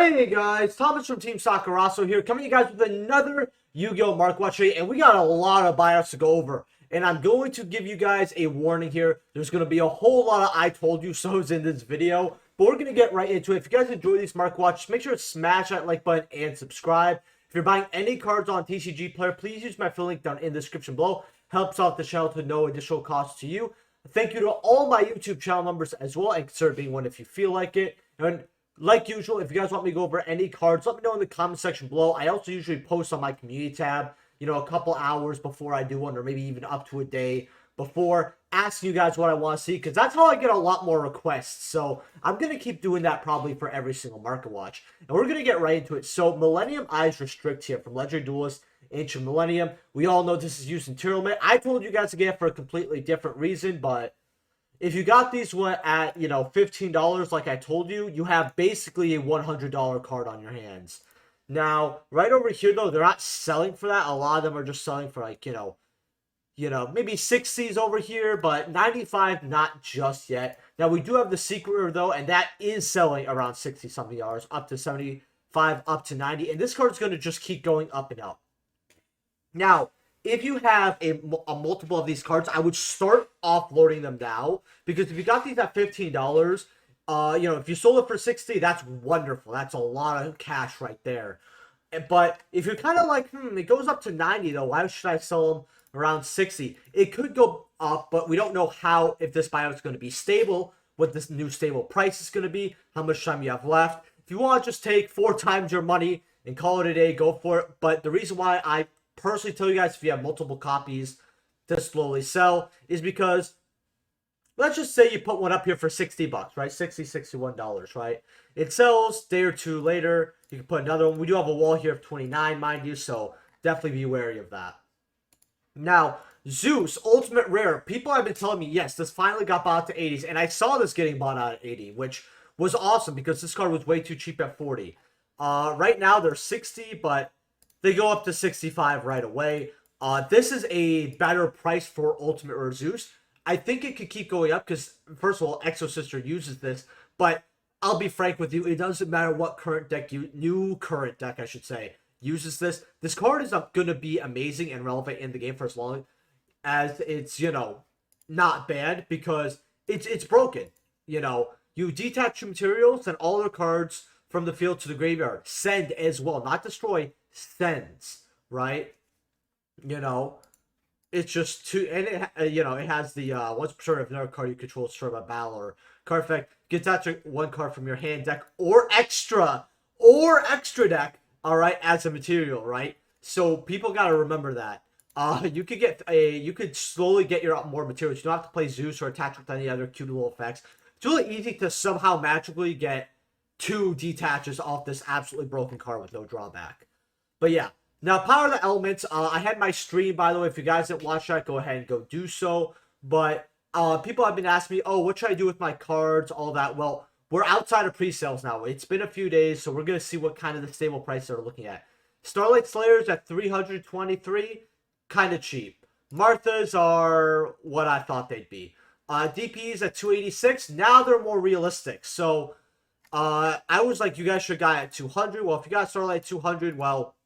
Hey guys, Thomas from Team Sakuraso here, coming to you guys with another Yu-Gi-Oh! Mark Watch today, and we got a lot of buyouts to go over. And I'm going to give you guys a warning here. There's going to be a whole lot of I told you so's in this video, but we're going to get right into it. If you guys enjoy these Mark Watch, make sure to smash that like button and subscribe. If you're buying any cards on TCG Player, please use my affiliate link down in the description below. Helps out the channel to no additional cost to you. Thank you to all my YouTube channel members as well, and consider being one if you feel like it. And like usual, if you guys want me to go over any cards, let me know in the comment section below. I also usually post on my community tab, you know, a couple hours before I do one, or maybe even up to a day before, asking you guys what I want to see, because that's how I get a lot more requests. So I'm going to keep doing that probably for every single market watch. And we're going to get right into it. So Millennium Eyes Restrict here from Legendary Duelist, Ancient Millennium. We all know this is used in tournament. I told you guys to get it for a completely different reason, but if you got these at, you know, $15 like I told you, you have basically a $100 card on your hands. Now, right over here, though, they're not selling for that. A lot of them are just selling for, like, you know, maybe 60s over here, but 95, not just yet. Now, we do have the Secret Rare, though, and that is selling around 60-something dollars, up to 75, up to 90. And this card's going to just keep going up and up. Now, if you have a multiple of these cards, I would start offloading them now, because if you got these at $15, you know, if you sold it for 60, that's wonderful. That's a lot of cash right there. But if you're kind of like, it goes up to 90 though, why should I sell them around 60? It could go up, but we don't know how, if this buyout is going to be stable, what this new stable price is going to be, how much time you have left. If you want to just take 4 times your money and call it a day, go for it. But the reason why I personally tell you guys, if you have multiple copies to slowly sell, is because let's just say you put one up here for 60 bucks, right? $61, right? It sells day or two later. You can put another one. We do have a wall here of 29, mind you, so definitely be wary of that. Now, Zeus Ultimate Rare. People have been telling me, yes, this finally got bought to 80s, and I saw this getting bought out at 80, which was awesome because this card was way too cheap at 40. Right now they're 60, but they go up to 65 right away. This is a better price for Ultimate Rare Zeus. I think it could keep going up because, first of all, Exo Sister uses this. But I'll be frank with you, it doesn't matter what current deck new current deck, I should say, uses this. This card is going to be amazing and relevant in the game for as long as it's, you know, not bad, because it's broken. You know, you detach your materials and all other cards from the field to the graveyard. Send as well, not destroy. Sends, right? You know, it's just too, and it, you know, it has the once per turn of another card you control destroyed by battle or card effect, gets out one card from your hand, deck, or extra deck, all right, as a material, right? So people got to remember that. You could you could slowly get your more materials. You don't have to play Zeus or attach with any other cute little effects. It's really easy to somehow magically get 2 detaches off this absolutely broken card with no drawback. But yeah, now Power of the Elements. I had my stream, by the way. If you guys didn't watch that, go ahead and go do so. But people have been asking me, oh, what should I do with my cards, all that. Well, we're outside of pre-sales now. It's been a few days, so we're going to see what kind of the stable price they're looking at. Starlight Slayers at 323, kind of cheap. Marthas are what I thought they'd be. DPs at 286, now they're more realistic. So I was like, you guys should got at 200. Well, if you got Starlight 200, well,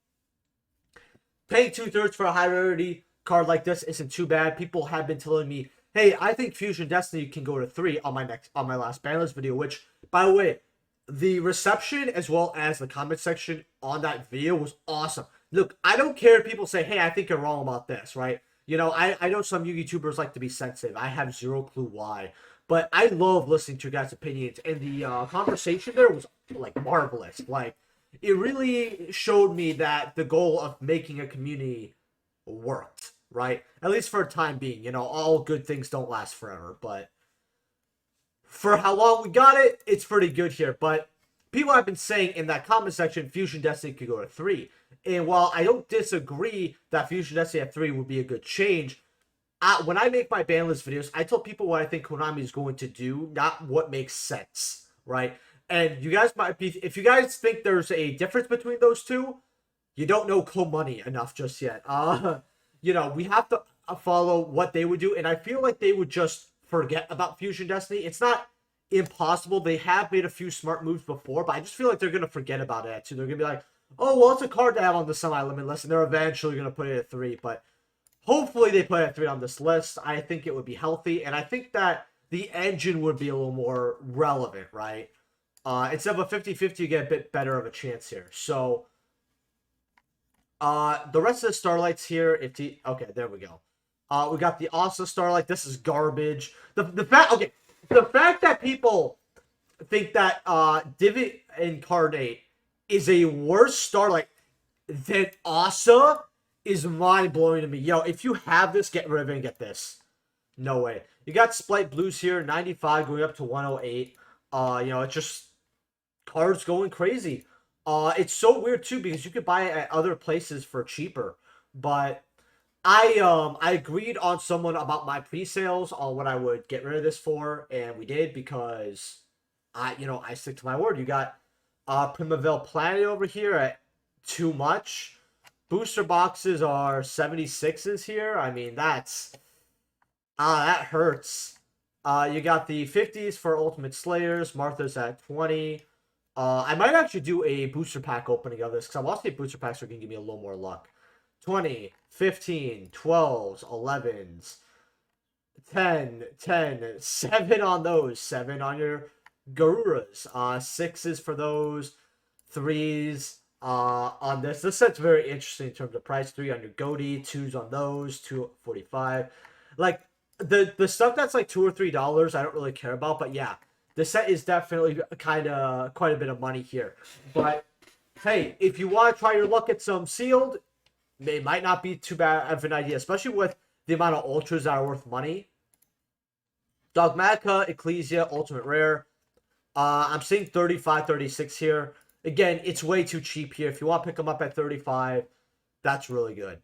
paying 2/3 for a high rarity card like this isn't too bad. People have been telling me, hey, I think Fusion Destiny can go to 3 on my last banlist video, which, by the way, the reception as well as the comment section on that video was awesome. Look, I don't care if people say, hey, I think you're wrong about this, right? You know, I know some YouTubers like to be sensitive. I have zero clue why. But I love listening to your guys' opinions. And the conversation there was, like, marvelous. Like, it really showed me that the goal of making a community worked, right? At least for a time being. You know, all good things don't last forever. But for how long we got it, it's pretty good here. But people have been saying in that comment section, Fusion Destiny could go to 3. And while I don't disagree that Fusion Destiny at 3 would be a good change, when I make my banlist videos, I tell people what I think Konami is going to do, not what makes sense, right? And you guys might be, if you guys think there's a difference between those two, you don't know Money enough just yet. You know, we have to follow what they would do, and I feel like they would just forget about Fusion Destiny. It's not impossible. They have made a few smart moves before, but I just feel like they're going to forget about it, too. They're going to be like, oh, well, it's a card to have on the semi-limited list, and they're eventually going to put it at 3, but hopefully they put it at 3 on this list. I think it would be healthy, and I think that the engine would be a little more relevant, right? Instead of a 50-50, you get a bit better of a chance here. So, the rest of the Starlights here, okay, there we go. We got the Asa Starlight. This is garbage. The fact that people think that Divot Incarnate is a worse Starlight than Asa is mind-blowing to me. Yo, if you have this, get rid of it and get this. No way. You got Splight Blues here, 95 going up to 108. It's just cards going crazy. It's so weird, too, because you could buy it at other places for cheaper. But I agreed on someone about my pre-sales on what I would get rid of this for, and we did because I stick to my word. You got Primavera Planet over here at too much. Booster boxes are 76s here. I mean, that hurts. You got the 50s for Ultimate Slayers. Martha's at 20. I might actually do a booster pack opening of this because I want to see if booster packs are going to give me a little more luck. 20, 15, 12s, 11s, 10, 7 on those. 7 on your Garuras. 6s for those. 3s. On this set's very interesting in terms of price. 3 on your Goatee, 2s on those, 245. Like the stuff that's like $2 or $3, I don't really care about. But yeah, the set is definitely quite a bit of money here. But hey, if you want to try your luck at some sealed, they might not be too bad of an idea, especially with the amount of ultras that are worth money. Dogmatica, Ecclesia, Ultimate Rare. I'm seeing 35, 36 here. Again, it's way too cheap here. If you want to pick them up at 35, that's really good.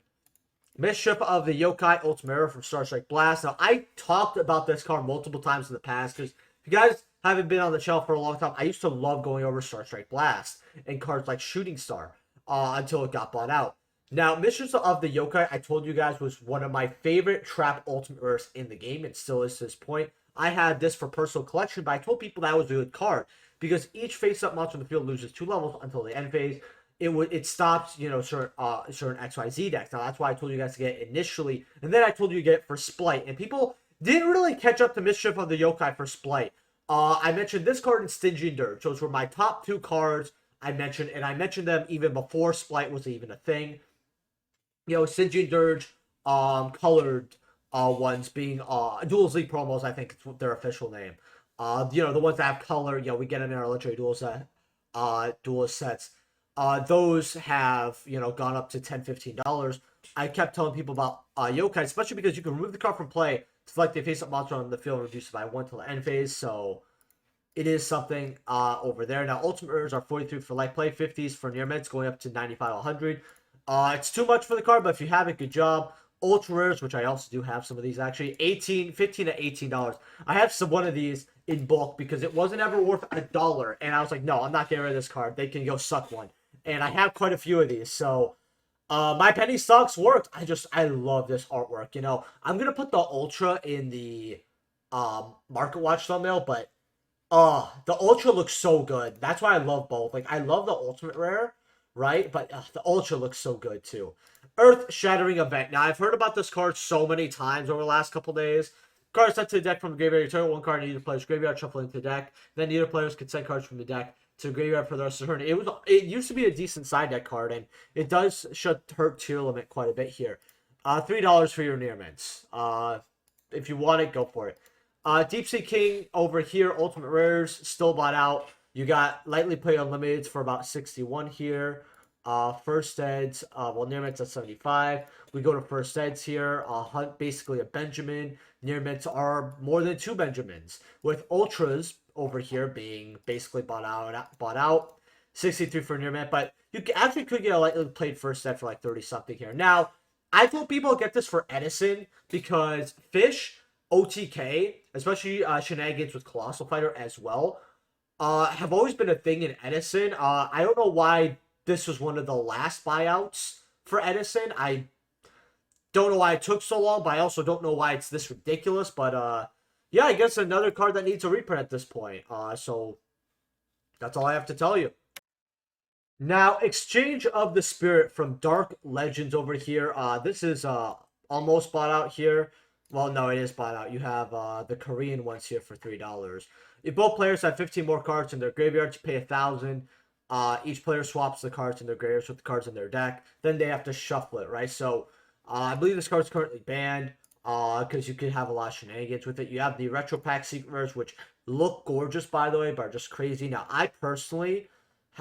Mischief of the Yokai Ultimate Rare from Star Strike Blast. Now, I talked about this card multiple times in the past because if you guys haven't been on the channel for a long time, I used to love going over Star Strike Blast and cards like Shooting Star until it got bought out. Now, Mischief of the Yokai, I told you guys, was one of my favorite trap Ultimate Rares in the game. It still is to this point. I had this for personal collection, but I told people that was a good card because each face-up monster in the field loses 2 levels until the end phase. It stops, certain XYZ decks. Now, that's why I told you guys to get it initially, and then I told you to get it for Splight. And people didn't really catch up to Mischief of the Yokai for Splight. I mentioned this card in Stingy and Dirge. Those were my top 2 cards I mentioned, and I mentioned them even before Splight was even a thing. Stingy and Dirge, colored ones being Duels League promos, I think it's their official name. The ones that have color, we get them in our legendary duel sets. Those have, gone up to $10, $15. I kept telling people about Yokai, especially because you can remove the card from play to select a face-up monster on the field and reduce it by 1 till the end phase. So it is something over there. Now, Ultimate Rares are 43 for light play, 50s for near mids, going up to 95, 100. It's too much for the card, but if you have it, good job. Ultra Rares, which I also do have some of these actually, 15 to $18. I have one of these in bulk because it wasn't ever worth $1, and I was like, no, I'm not getting rid of this card. They can go suck one. And I have quite a few of these, so my penny stocks worked. I love this artwork. I'm gonna put the Ultra in the Market Watch thumbnail, but the Ultra looks so good. That's why I love both. Like, I love the Ultimate Rare, right? But the Ultra looks so good too. Earth Shattering Event. Now, I've heard about this card so many times over the last couple days. Cards sent to the deck from the graveyard. You turn 1 card in either player's graveyard, shuffle into the deck. Then either players can send cards from the deck to the graveyard for the rest of the turn. It used to be a decent side deck card, and it does hurt tier limit quite a bit here. $3 for your near mints. If you want it, go for it. Deep Sea King over here, Ultimate Rares, still bought out. You got Lightly Play Unlimiteds for about 61 here. First Eds, near mints at 75. We go to first Eds here. Hunt basically a Benjamin. Near mints are more than 2 Benjamins, with Ultras over here being basically bought out. 63 for near mint, but you actually could get a lightly played first Ed for like 30 something here. Now, I told people to get this for Edison because Fish, OTK, especially Shenanigans with Colossal Fighter as well, have always been a thing in Edison. I don't know why this was one of the last buyouts for Edison. I don't know why it took so long, but I also don't know why it's this ridiculous. But, yeah, I guess another card that needs a reprint at this point. So that's all I have to tell you. Now, Exchange of the Spirit from Dark Legends over here. This is almost bought out here. Well, no, it is bought out. You have the Korean ones here for $3. If both players have 15 more cards in their graveyard, you pay 1,000. Each player swaps the cards in their graveyards with the cards in their deck. Then they have to shuffle it, right? So I believe this card's currently banned because you could have a lot of shenanigans with it. You have the Retro Pack Secret Rares, which look gorgeous, by the way, but are just crazy. Now, I personally...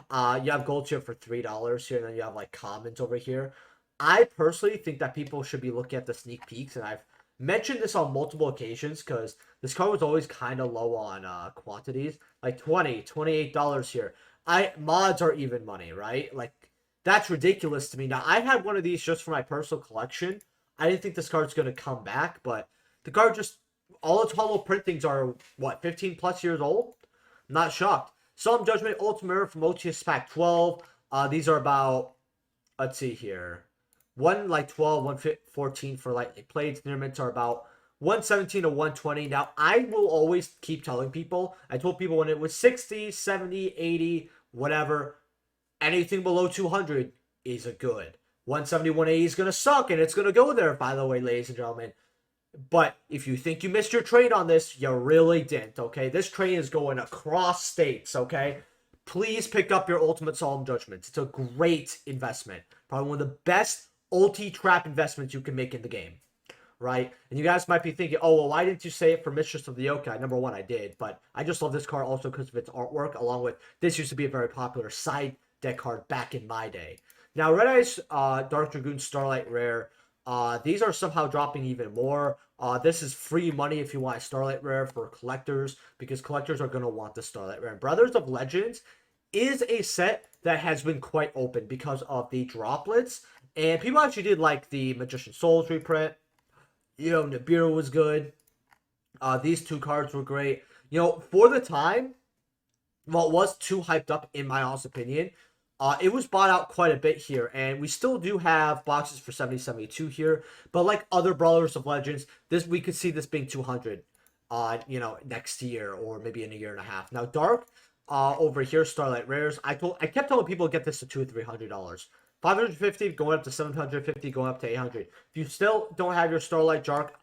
you have gold here for $3 here, and then you have like commons over here. I personally think that people should be looking at the sneak peeks, and I've mentioned this on multiple occasions because this card was always kind of low on quantities, like $28 here. Mods are even money, right? Like that's ridiculous to me. Now I had one of these just for my personal collection. I didn't think this card's gonna come back, but the card just all its hollow printings are what 15 plus years old. I'm not shocked. Solemn Judgment, Ultimate Mirror from OTS Pack 12. These are about, let's see here. One like 12, one 14 for lightly played. Near mints are about 117 to 120. Now, I will always keep telling people. I told people when it was 60, 70, 80, whatever. Anything below 200 is a good. 170, 180 is going to suck, and it's going to go there, by the way, ladies and gentlemen. But if you think you missed your trade on this, you really didn't, okay? This trade is going across states, okay? Please pick up your Ultimate Solemn Judgments. It's a great investment. Probably one of the best ulti-trap investments you can make in the game, right? And you guys might be thinking, oh, well, why didn't you say it for Mistress of the Yokai? Number one, I did, but I just love this card also because of its artwork, along with this used to be a very popular side deck card back in my day. Now, Red Eyes Dark Dragoon Starlight Rare. These are somehow dropping even more. This is free money if you want a Starlight Rare for collectors, because collectors are going to want the Starlight Rare. Brothers of Legends is a set that has been quite open because of the droplets, and people actually did like the Magician Souls reprint. You know, Nibiru was good. These two cards were great. You know, for the time, well, it was too hyped up in my honest opinion. It was bought out quite a bit here, and we still do have boxes for 70-72 here. But like other Brawlers of Legends, we could see this being 200, you know, next year or maybe in a year and a half. Now, Dark, over here, Starlight Rares. I kept telling people get this to $200 or $300. 550 going up to 750, going up to 800. If you still don't have your Starlight Dark,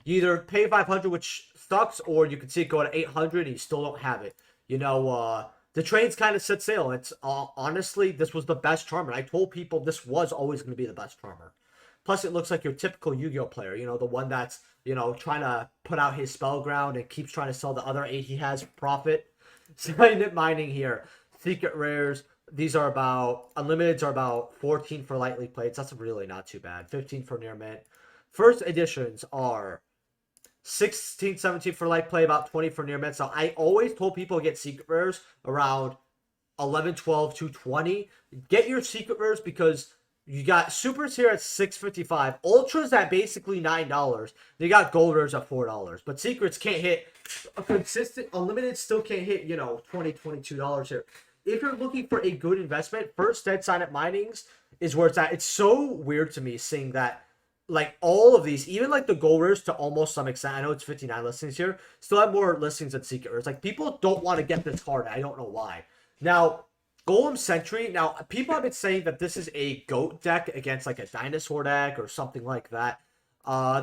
you either pay 500, which sucks, or you can see it go to 800 and you still don't have it. You know, the train's kind of set sail. It's honestly, this was the best charmer. I told people this was always going to be the best charmer. Plus, it looks like your typical Yu-Gi-Oh player. You know, the one that's, you know, trying to put out his spell ground and keeps trying to sell the other 8 he has for profit. Silent mining here. Secret rares. These are about, unlimiteds are about 14 for lightly played. That's really not too bad. 15 for near mint. First editions are 16, 17 for light play, about 20 for near mint. So I always told people to get secret rares around 11, 12 to 20. Get your secret rares because you got supers here at $6.55, ultras at basically $9. They got gold rares at $4, but secrets can't hit a consistent. Unlimited still can't hit, you know, $20, $22 here. If you're looking for a good investment, first Dead Silent Minings is where it's at. It's so weird to me seeing that, like, all of these, even like the gold rares to almost some extent, I know it's 59 listings here, still have more listings than secret rares. Like, people don't want to get this card. I don't know why. Now, Golem Sentry. Now, people have been saying that this is a GOAT deck against like a dinosaur deck or something like that.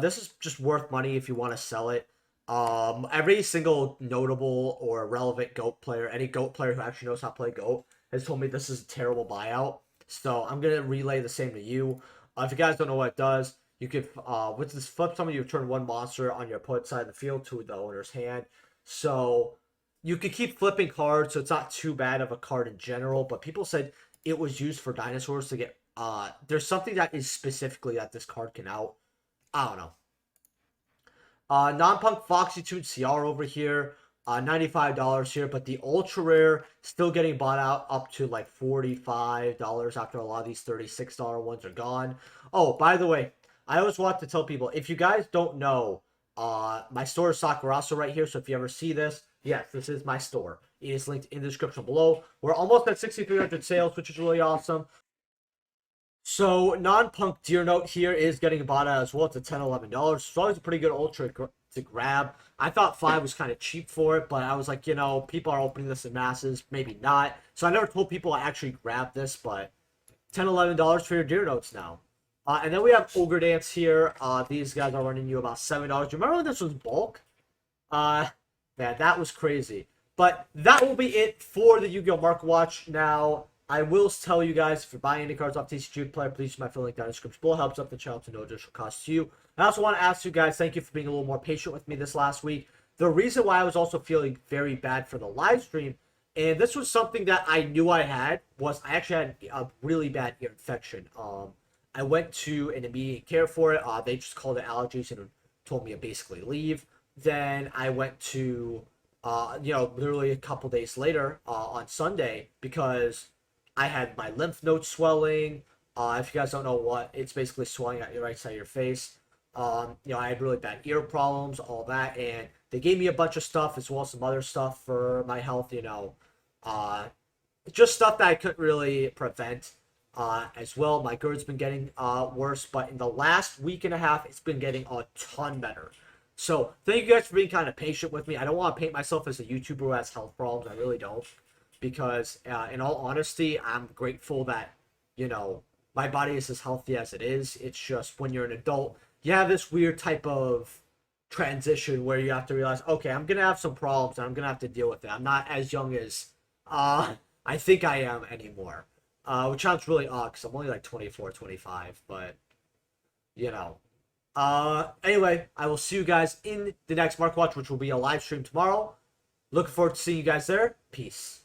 This is just worth money if you want to sell it. Every single notable or relevant GOAT player, any GOAT player who actually knows how to play GOAT, has told me this is a terrible buyout. So I'm going to relay the same to you. If you guys don't know what it does, you could, with this flip summon, you turn one monster on your opponent's side of the field to the owner's hand. So you could keep flipping cards, so it's not too bad of a card in general. But people said it was used for dinosaurs to get, there's something that is specifically that this card can out. I don't know. Non-Punk Foxy Tune CR over here. $95 here, but the ultra rare still getting bought out up to like $45 after a lot of these $36 ones are gone. Oh, by the way, I always want to tell people, if you guys don't know, my store is Sakuraso right here. So if you ever see this, yes, this is my store. It is linked in the description below. We're almost at 6,300 sales, which is really awesome. So non-Punk Deer Note here is getting bought out as well. It's at $10, $11. It's always a pretty good ultra to grab. I thought 5 was kind of cheap for it, but I was like, you know, people are opening this in masses, maybe not. So I never told people I actually grabbed this, but $10, $11 for your deer notes now. And then we have Ogre Dance here. These guys are running you about $7. Remember when this was bulk? Man, that was crazy. But that will be it for the Yu-Gi-Oh! Market Watch. Now, I will tell you guys, if you're buying any cards off TCG Player, please use my affiliate link down in the description below. Helps up the channel to no additional cost to you. I also want to ask you guys, thank you for being a little more patient with me this last week. The reason why I was also feeling very bad for the live stream, and this was something that I knew I had, was I actually had a really bad ear infection. I went to an immediate care for it. They just called it allergies and told me to basically leave. Then I went to, literally a couple days later on Sunday because I had my lymph nodes swelling. If you guys don't know what, it's basically swelling at your right side of your face. I had really bad ear problems, all that, and they gave me a bunch of stuff as well as some other stuff for my health, just stuff that I couldn't really prevent. As well, my GERD's been getting worse, but in the last week and a half, it's been getting a ton better. So, thank you guys for being kind of patient with me. I don't want to paint myself as a YouTuber who has health problems. I really don't. Because, in all honesty, I'm grateful that, my body is as healthy as it is. It's just when you're an adult, you have this weird type of transition where you have to realize, okay, I'm going to have some problems and I'm going to have to deal with it. I'm not as young as I think I am anymore. Which sounds really odd because I'm only like 24, 25, but, anyway, I will see you guys in the next Market Watch, which will be a live stream tomorrow. Looking forward to seeing you guys there. Peace.